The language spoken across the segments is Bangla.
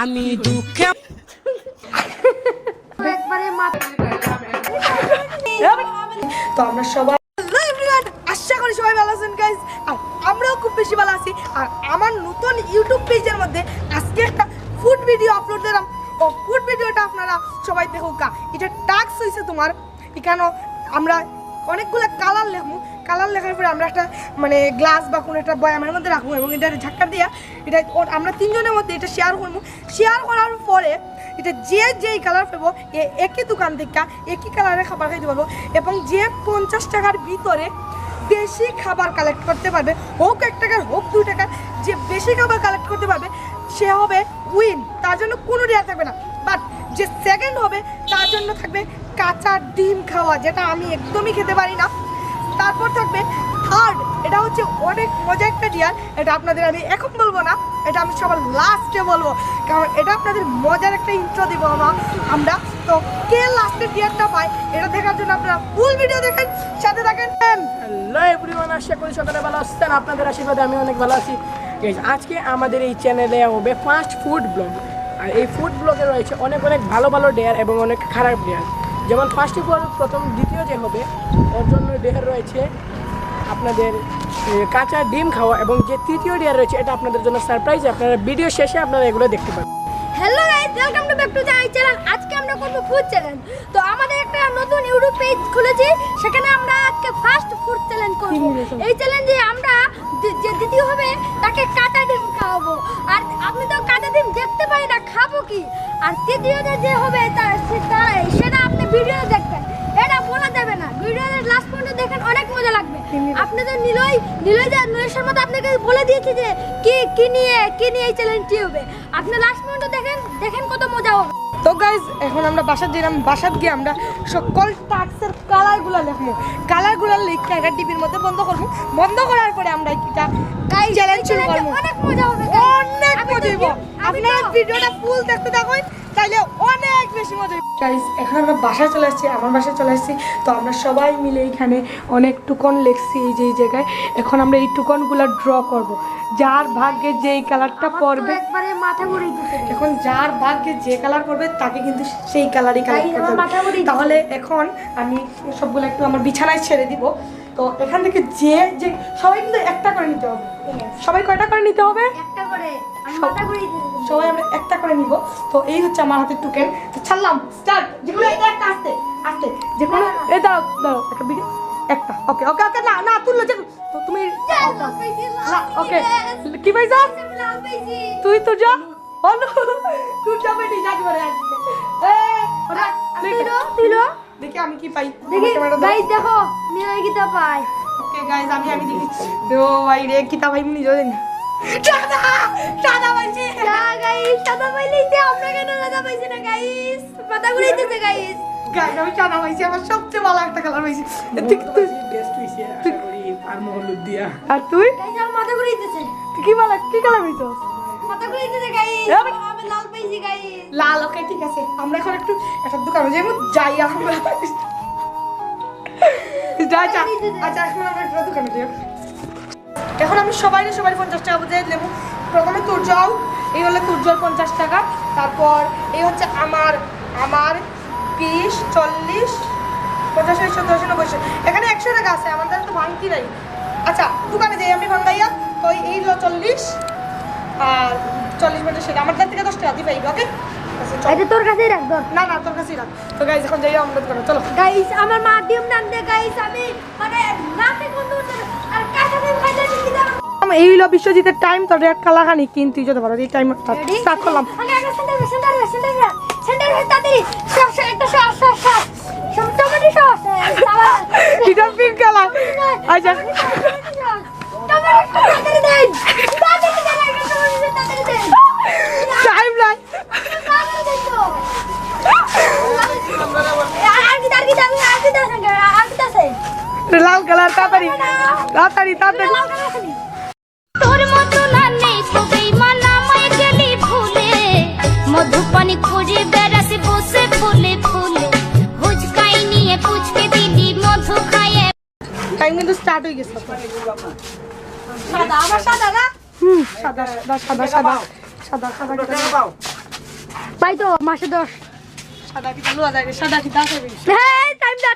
আমি দুঃখে তো আমরা সবাই আশা করি সবাই ভালো আছেন গাইস, আর আমরাও খুব বেশি ভালো আছি। আর আমার নতুন ইউটিউব পেজের মধ্যে আজকে একটা ফুড ভিডিও আপলোড দিলাম। ও ফুড ভিডিওটা আপনারা সবাই দেখুন। এটা টাস্ক হয়েছে তোমার, এখানে আমরা অনেকগুলো কালার লেখবো। কালার লেখার পরে আমরা একটা মানে গ্লাস বা কোনো একটা বয়ামের মধ্যে রাখবো এবং এটা ঝাক্কা দিয়া এটা আমরা তিনজনের মধ্যে এটা শেয়ার করবো। শেয়ার করার পরে এটা যেই কালার পাবো একই দোকান থেকে একই কালারের খাবার খাইতে পারবো এবং যে 50 টাকার ভিতরে বেশি খাবার কালেক্ট করতে পারবে, হোক 1 টাকার হোক 2 টাকার, যে বেশি খাবার কালেক্ট করতে পারবে সে হবে উইন। তার জন্য কোনো রেয়ার থাকবে না, বাট যে সেকেন্ড হবে তার জন্য থাকবে কাঁচা ডিম খাওয়া, যেটা আমি একদমই খেতে পারি না। তারপর থাকবে থার্ড, এটা হচ্ছে অনেক মজা একটা ডিয়ার। এটা আপনাদের আমি এখন বলবো না, এটা আমি সবার লাস্টে বলবো, কারণ এটা আপনাদের মজার একটা ইন্ট্রো দিব আমরা। তো কে লাস্টের ডিয়ারটা পায় এটা দেখার জন্য আপনারা ফুল ভিডিও দেখেন, সাথে থাকেন। হ্যালো এভরিওয়ান, আশা করি সকালে ভালো আছেন। আপনাদের আশীর্বাদে আমি অনেক ভালো আছি। আজকে আমাদের এই চ্যানেলে হবে ফাস্ট ফুড ব্লগ। আর এই ফুড ব্লগে রয়েছে অনেক ভালো ভালো ডেয়ার এবং অনেক খারাপ ডেয়ার। যেমন ফার্স্ট ফুড প্রথম দ্বিতীয় যে হবে ওর জন্য ডেয়ার রয়েছে আপনাদের কাঁচা ডিম খাওয়া, এবং যে তৃতীয় ডেয়ার রয়েছে এটা আপনাদের জন্য সারপ্রাইজ। আপনারা ভিডিও শেষে আপনারা এগুলো দেখতে পাবেন। Hello guys, welcome to back to the channel. আজকে আমরা করব ফুড চ্যালেঞ্জ। তো আমাদের একটা নতুন ইউটিউব পেজ খুলেছি, সেখানে আমরা আজকে ফাস্ট ফুড চ্যালেঞ্জ করব। এই চ্যালেঞ্জে আমরা যে দ্বিতীয় হবে তাকে কাঁচা ডিম খাওয়াবো। আর আপনি তো কাঁচা ডিম দেখতে পারি না, খাবো কি? আর তৃতীয়তে যে হবে সেটা আপনি ভিডিও দেখবেন, এটা বলা যাবে না। ভিডিওর লাস্ট পর্যন্ত দেখেন, অনেক মজা লাগবে। আপনি তো নীলয় শর্মা আপনাকে বলে দিয়েছি যে কি নিয়ে এই চ্যালেঞ্জটি হবে। আপনি লাস্ট পর্যন্ত দেখেন কত মজা হবে। তো গাইজ এখন আমরা বাসাত দিলাম, বাসাত গিয়ে আমরা সকল টাস্কের কালারগুলো লিখবো। কালারগুলো লিখে একটা টিভির মধ্যে বন্ধ করবো। বন্ধ করার পরে আমরা এটা চ্যালেঞ্জ শুরু করবো। অনেক মজা হবে, অনেক মজা হইব। আপনারা ভিডিওটা ফুল দেখতে থাকুন, তাইলে অনেক বেশি মজা হইব। গাইজ এখন আমরা বাসায় চলে আসছি, আমার বাসায় চলে আসছি। তো আমরা সবাই মিলে এখানে অনেক টুকন লিখছি এই জায়গায়। এখন আমরা এই টুকনগুলো ড্র করব। যার ভাগ্যে যেই কালারটা পড়বে, একবারে মাথা ঘুরিয়ে দিতে। এখন যার ভাগ্যে যে কালার করবে তাকে কিন্তু সেই কালারই কালেক্ট করতে হবে। তাহলে এখন আমি সবগুলো একটু আমার বিছানায় ছেড়ে দিব। তো এখান থেকে যে সবাই কিন্তু একটা করে নিতে হবে। সবাই কয়টা করে নিতে হবে? একটা করে আমি মাথা ঘুরিয়ে দিতে। সবাই আমরা একটা করে নিব। তো এই হচ্ছে আমার হাতে টোকেন। তো ছাড়লাম, স্টার্ট। যেগুলো একটা আস্তে আস্তে, যেগুলো এই দাও একটা ভিডিও একটা। ওকে ওকে ওকে, না না তুললো যে তো তুমি ওকে কি পাইছো? তুই তো যা বলো, তুই যাবে নি যাবি করে আসবে। দেখি আমি কি পাই। গাইস দেখো নীলয় গীতা পাই। ওকে গাইস আমি দেখি। ও ভাই রে কিতা ভাই মুনি জোরেন সাদা পাইছি। গাইস সাদা পাইলেই তো আমরা কেন সাদা পাইছি না গাইস? মাথা ঘুরিয়ে দিতে গাইস। গাইস আমি সাদা পাইছি, আমার সবচেয়ে ভালো একটা কালার পাইছি। ঠিক তুই বেস্ট হইছে আশা করি আর হলুদ দিয়া। আর তুই গাইস আমার মাথা ঘুরিয়ে দিতেছে। তুই কি ভালো কি কালার পাইছো? মাথা ঘুরিয়ে দিতে গাইস। আমি লাল পাইছি গাইস। লাল। ওকে ঠিক আছে, আমরা এখন একটু একটা দোকানে যাই, যাই আমরা আচ্ছা এখন আমরা একটা দোকানে যাই। এখন আমি সবাই 50 টাকা বুঝে নেবো। প্রথমে তোর যাও, এই হলে তোর জল 50 টাকা। তারপর এই হচ্ছে আমার 20, 40, 50, 60, 70, 80, 90। এখানে 100 টাকা আছে, আমাদের তো ভাঙতি নাই। আচ্ছা দোকানে যাই আমি ভাঙাইয়া। তো এই হলো 40 আর 40 মিনিট সেটা আমার থেকে 10 টাকা দিবে। ওকে এটা তোর কাছেই রাখ। না না তোর কাছেই রাখ। তো গাইস এখন যাই আমরা দোকানে, চলো। গাইস আমার মা ডিম রান দে গাইস। আমি মানে নাকে কোন আর কাঁচা ডিম খাইতে দিছি না। এই হলো বিশ্বজিতের টাইম। তো রেড কালার খানি কিনতে যেতে পারো। এই টাইম স্টার্ট করলাম। আগে সেন্টার তাড়াতাড়ি একটা সস টমেটো সস এটা পিঙ্ক কালার। আচ্ছা তাড়াতাড়ি দেন টাইম নাই। লাল কালার তাড়াতাড়ি তাড়াতাড়ি তাড়াতাড়ি। তোর মতো না নেই সবেই মানা মায় গেলি ফুলে মধুপানি খুঁজে বেড়াতে বসে ফুলে ফুলে হুজকাই নিয়ে পুচকে দিদি মধু খায়ে। টাইম কিন্তু স্টার্ট হয়ে গেছে। সাদা আমার সাদা না। সাদা সাদা সাদা সাদা সাদা সাদা। পাই তো মাসে 10। সাদা কি লুয়া যায় সাদা কি দাস হবে হ্যাঁ টাইম যা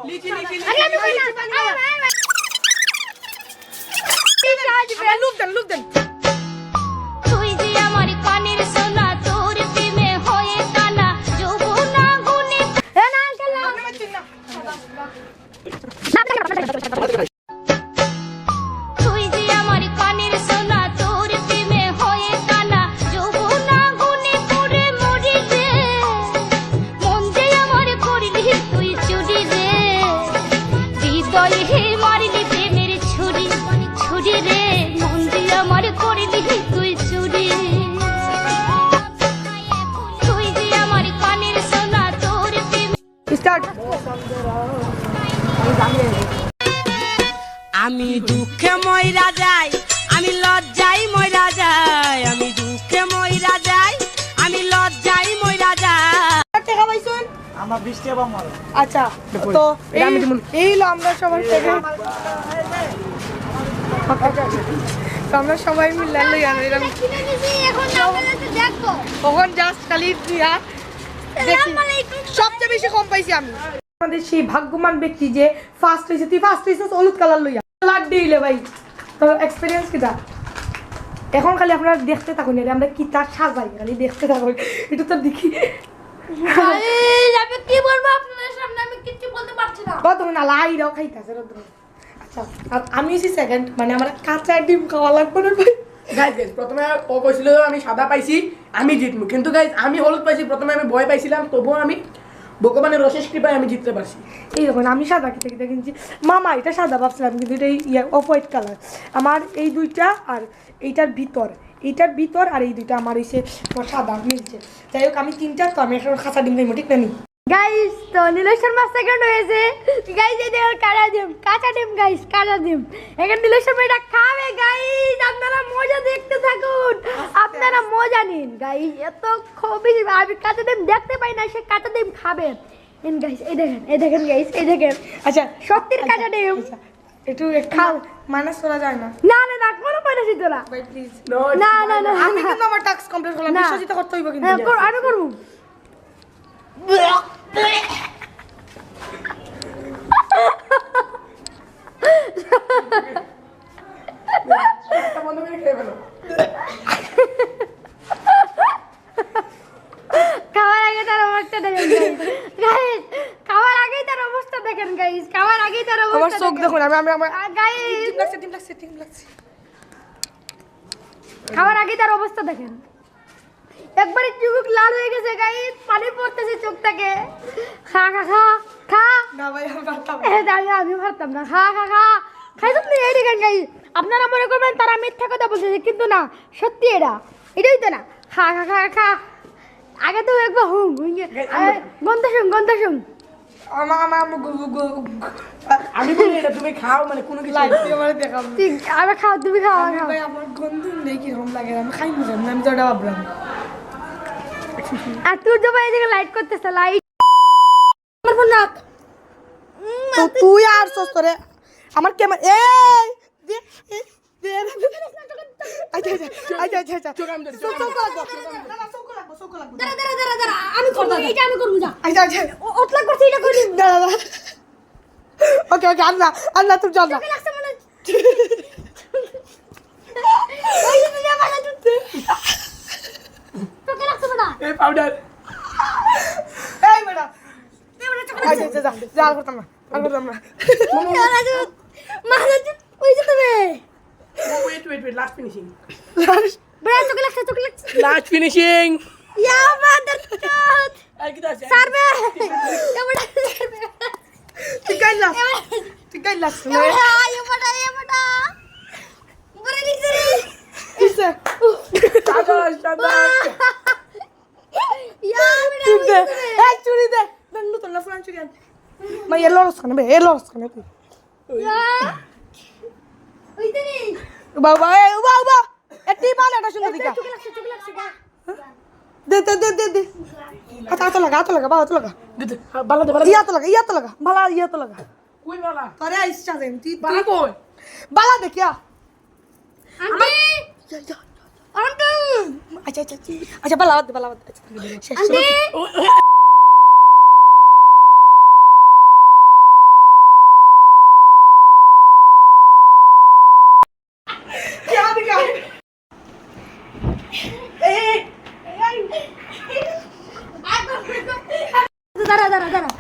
লিচি লিচি আরে আমি কই না লুক দেন তুই যে আমার কানের সোনা তোর প্রেমে হয়ে কানা যৌবনা গুনে এ না আঙ্কেল না তুই যে আমার কানের সোনা তোর প্রেমে হয়ে কানা যৌবনা গুনে পড়ে মরি রে মন যে আমার করলি তুই চুরি রে হৃদয়ে হে মারলি প্রেমের ছুরি ছুরি রে মন যে আমার করলি তুই চুরি তুই যে আমার কানের সোনা তোর প্রেমে স্টার্ট আমি দুঃখে ময়রা যাই আমি লজ্জাই ময়রা যাই আমি দুঃখে ময়রা যাই আমি লজ্জাই ময়রা যাই টাকা পাইছেন আমার 20 টাকা মাল আচ্ছা তো এই হলো আমরা সবাই থেকে তো আমরা সবাই মিলে লই আনো এরকম কিনে নিছি এখন আপনাদের দেখবো কখন জাস্ট খালি দিয়া দেখি আসসালামু আলাইকুম। সবচেয়ে বেশি কম পাইছি আমি আমাদের সেই ভাগ্যবান ব্যক্তি যে ফার্স্ট হইছে তুই ফার্স্ট হইছিস হলুদ কালার লইয়া কালার দিলে ভাই তো এক্সপেরিয়েন্স কিটা এখন খালি আপনারা দেখতে থাকুন এটা আমরা কি তার সাজাই খালি দেখতে থাকুন এটা তো দেখি গাইস আমি কি বলবো আপনাদের সামনে আমি কিছু বলতে পারছি না কত না লাইরাও খাইতাছে রোদ্র আচ্ছা আর আমি হইছি সেকেন্ড মানে আমার কাঁচা ডিম খাওয়া লাগবে না ভাই গাইজ প্রথমে ও কইছিল আমি সাদা পাইছি আমি জিতবো, কিন্তু গাইজ আমি হলুদ পাইছি। প্রথমে আমি ভয় পাইছিলাম, তবুও আমি ভগবানের রশেষ কৃপায় আমি জিততে পারছি। এই দেখুন আমি সাদা খেতে খেতে কিনছি মামা এটা সাদা ভাবছিলাম কিন্তু এটা অফ হোয়াইট কালার আমার এই দুইটা আর এইটার ভিতর আর এই দুইটা আমার হইছে আমার সাদা মিলছে যাই হোক আমি তিনটা তো আমি এখন খাঁচা ডিম খাইবো ঠিক না নি গাইস তো নীলেশ শর্মা সেকেন্ড হয়েছে গাইস এই দেখো কাঁচা ডিম গাইস কাঁচা ডিম এখন নীলেশ শর্মা এটা খাবে গাইস আপনারা মজা দেখতে থাকুন আপনারা মজা নিন গাইস এত খুবই আমি কাঁচা ডিম দেখতে পাই না সে কাঁচা ডিম খাবে এন গাইস এই দেখেন গাইস এই দেখেন আচ্ছা সত্যির কাঁচা ডিম আচ্ছা একটু খাও মাইনাস করা যায় না না কোনো পয়সা দিত না ভাই প্লিজ না আমি কিন্তু আমার টাস্ক কমপ্লিট করলাম না। বিশ্বাসিত করতে হইব কিন্তু হ্যাঁ, আমি করবো বন্ধ করে খেয়ে ফেলো। খাওয়ার আগে তার অবস্থা দেখেন গাইস খাওয়ার আগেই তার অবস্থা দেখেন গাইস খাওয়ার আগেই তার অবস্থা আমার চোখ দেখুন আমি আমার গাইস টিম লাগছে খাওয়ার আগেই তার অবস্থা দেখেন একবারে চোখ লাল হয়ে গেছে গাইস পানি পড়তেছে চোখ থেকে খা খা খা খা না ভাই আমি পারতাম এ দাঁড়িয়ে আমি পারতাম না খা খা খা খাই তুমি এই দেখেন গাইস আপনারা মনে করবেন তারা মিথ্যা কথা বলতেছে কিন্তু না সত্যি এটাই তো না খা খা খা খা আগে তো একবার গন্ধ শুন আমি বলি এটা তুমি খাও, মানে কোনো কিছু লাইভ দিয়ে আমারে দেখাবো ঠিক আরে খাও তুমি খাও খাও ভাই আমার গন্ধ নেই কি রকম লাগে আমি খাই না আমি তো ওটা ভাবলাম আর তুই তো ভাই এদিকে লাইট করতেছ লাইট আমার ফোন রাখ তো তুই আর সস করে আমার ক্যামেরা এই দে দে আচ্ছা চোখ আমি ধরি, চোখ আমি ধরি। দাঁড়া আমি করব এটা আমি করব যা আচ্ছা ওতলা করছি এটা করি দাঁড়া ওকে আল্লাহ তুমি জানো তোকে লাগছে মনে ওই যে তুই আমার তোকে লাগছে না এই পাউডার এই ম্যাডাম আচ্ছা যা করতাম না মারা ওই যে তুমি ওয়েট লাস্ট ফিনিশিং বড় তোকে লাগছে লাস্ট ফিনিশিং ইয়া মাদার কাট আর কি আছে সারবে এবারে তুই গাইলাস এবারে বড় লিখছে রে কিসে সাদা ইয়া চুরি দে এই চুরি দে নতুন না ফোন চুরি আন মা এলোরস খানে তুই ওই যে রে বাবা এটি বানাটা শুনে দিকা তোকে লাগছে দে হাত লাগা দিতে বালা দে বালা ইয়া তো লাগা ভালা ইয়া তো লাগা কই বালা তোরে ইচ্ছা দেন তুই বালা কই বালা দেখিয়া আমি আচ্ছা আচ্ছা আচ্ছা বালাবাদ বালাবাদ শেষ আন্টি দাঁড়া দাঁড়া দাঁড়া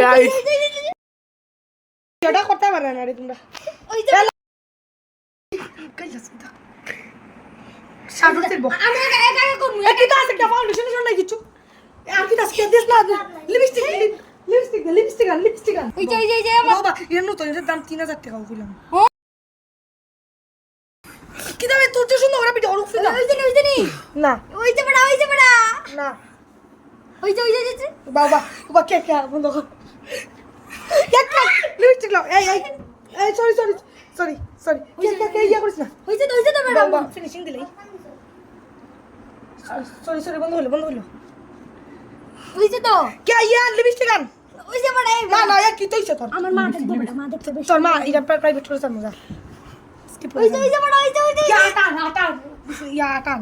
গাইস এটা করতে পারে না রে তোমরা ওই যে শাড়িতে বক আমি একা একা করব এ কি আছে কি ফাউন্ডেশন নাই কিছু আর কি আছে দিস না লিপস্টিক লিপস্টিক ওই যে আমার বাবা এর নতুন এর দাম 3000 টাকা কইলাম কি দামে তোর যে সুন্দর ওরা ভিডিও অরুফ না ওই যে না ওই যে বড়া না ওই যে বাবা বাবা কে বন্ধ কর কে লিপস্টিক লাও এই সরি কে ইয়া করিস না ওই যে তো বড়া বাবা ফিনিশিং দিলেই সরি বন্ধ হলো ওই যে তো কে ইয়া লিপস্টিক আন ওই যে বড়া না ইয়া কি তৈছে তোর আমার মা দেখবে বড়া মা দেখবে বেশি তোর মা এটা প্রাইভেট করে সামনে যা স্কিপ ওই যে বড়া ওই যে কে আটা ইয়া আটা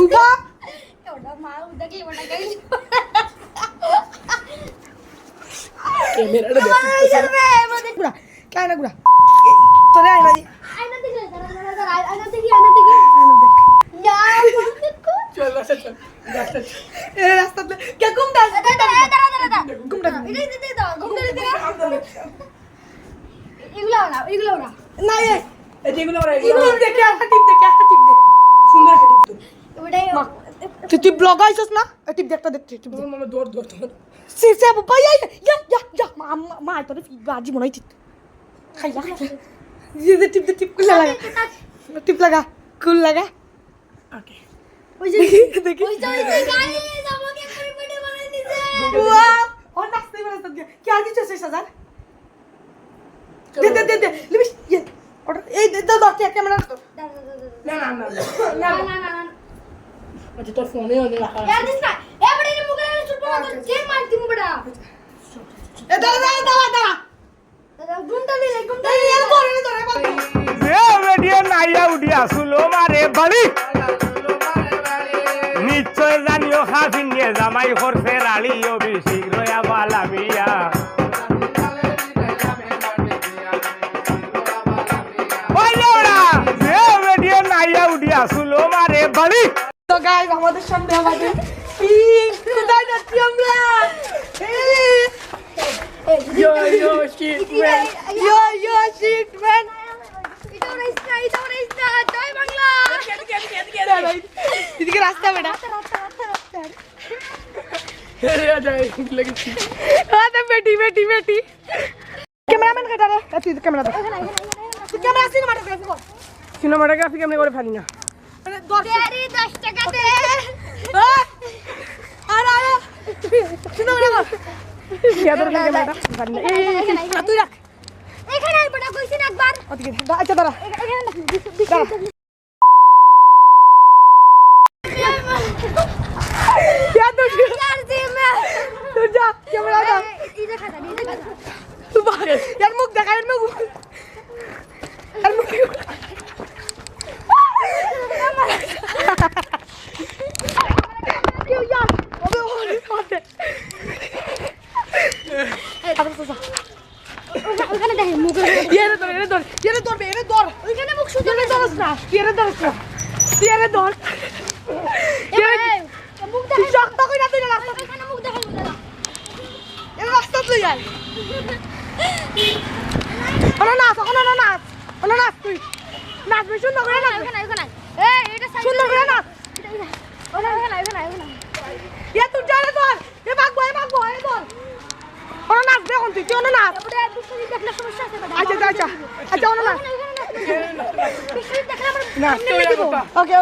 উবা ওটা মা দেখলে বড়া গাইস ক্যামেরাটা দেখো ওই যে রে আমাদের গুড়া কে না গুড়া তোরে আইনা দি আয়না দিকে দাঁড়া আয়না দিকে ইয়া দেখো চল চল এ রাস্তাতে কে ঘুম দাস দাঁড়া ঘুমটা এটা দে দাও ঘুমটা দে এগুলো না না এই যেগুলো আমরা টিপ দেখে একটা টিপ দে সুন্দর একটা টিপ তো ওটাই তুই ব্লগ আইছস না টিপ দেখটা দেখ টিপ দে মামা দৌড় তোমার সে বাবা ইয়া মা তোরে বাজি মনে হইছে খাইয়া ये टिप कुल लगा टिप लगा कुल लगा ওকে ওই যে देखिए ওই যে গাইস আমাকে করে ভিডিও বানাই দিছে वाह और नाचते बना सब क्या की 6000 दे लिमिट ये ऑर्डर ए दे दो क्या कैमरा तो না আচ্ছা তোর ফোনে ওনে রাখা यार दिस ना ए बड़े ने मुगले चुप ना तो जे मारती मु बड़ा ए दादा घूमता ले ये तो যে ভিডিও নাইয়া উঠিয়া শুলো মারে বাড়ি নিশ্চয় জানিও খাফিন নিয়ে জামাই করছে রালি অবি শীঘ্রই আবালা বিয়া ওই ওরা যে ভিডিও নাইয়া উঠিয়া শুলো মারে বাড়ি तो गाइस আমাদের সামনে আমাদের কোথায় যাচ্ছি আমরা ইয়ো শিট ম্যান यो शिट मैन এটা রাইস্তা জয় বাংলা এদিকে রাস্তা বেটা হেরে যায় লাগছি আরে বেটি ক্যামেরাম্যান কাটা রে তুই ক্যামেরা দে তুই ক্যামেরা সিনেমাটোগ্রাফি কর সিনেমাটোগ্রাফি কেমনে করে ফেলি না মানে দর্শক তেরি 10 টাকা দে আরে সিনেমাটোগ্রাফি ইয়াদের ক্যামেরাটা ফেলি না এই তুই রাখ এখানে বড় কইছিন একবার ওদিকে আচ্ছা দাঁড়া এখানে क्या तू यार जी मैं तू जा कैमरा दे इधर खाता तू यार मुख दिखा यार मुख क्यों यार अबे ওখানে দেখে মুখ ये दौड़ ওইখানে মুখ শুধু ये दौड़ মুখ তুই দেখে শক্ত কইরা তুই রাস্তা ওইখানে মুখ দেখে দাদা এর রাস্তা তুই যাই নাচ তুই নাচ বেশ সুন্দর করে নাচ ওখানে এই এটা সাইড সুন্দর করে নাচ ওখানে এ তুই জানে তোর এ ভাগবো এ তোর ওরা নাচ দেখুন তুই তুই নাচ ওটা বিশ্বজিৎ দেখলে সমস্যা আছে বেটা আচ্ছা ওরা নাচ বিশ্বজিৎ দেখলে আমার না তুই কথা ওকে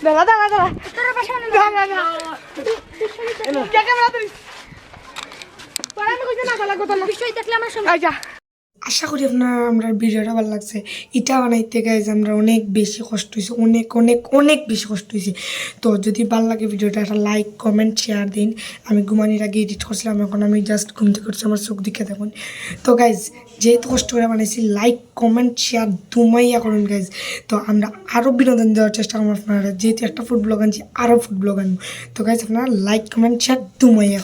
দাঁড়া তোর পাশে দাঁড়া কে ক্যামেরা তুই পরে আমি কইতে না গলা কথা না বিশ্বজিৎ দেখলে আমার সমস্যা আচ্ছা আশা করি আপনার আমরা ভিডিওটা ভালো লাগছে। এটা বানাইতে গাইজ আমরা অনেক বেশি কষ্ট হয়েছে, অনেক অনেক অনেক বেশি কষ্ট হয়েছে। তো যদি ভালো লাগে ভিডিওটা একটা লাইক কমেন্ট শেয়ার দিন। আমি ঘুমানির আগে এডিট করছিলাম, এখন আমি জাস্ট ঘুমতে করছি, আমার চোখ দিকে দেখুন। তো গাইজ যেহেতু কষ্ট করে বানাইছি, লাইক কমেন্ট শেয়ার দুমাইয়া করুন গাইজ। তো আমরা আরও বিনোদন দেওয়ার চেষ্টা করবো আপনারা, যেহেতু একটা ফুড ব্লগ আনছি আরও ফুড ব্লগ আনবো। তো গাইজ আপনারা লাইক কমেন্ট শেয়ার দুমাইয়া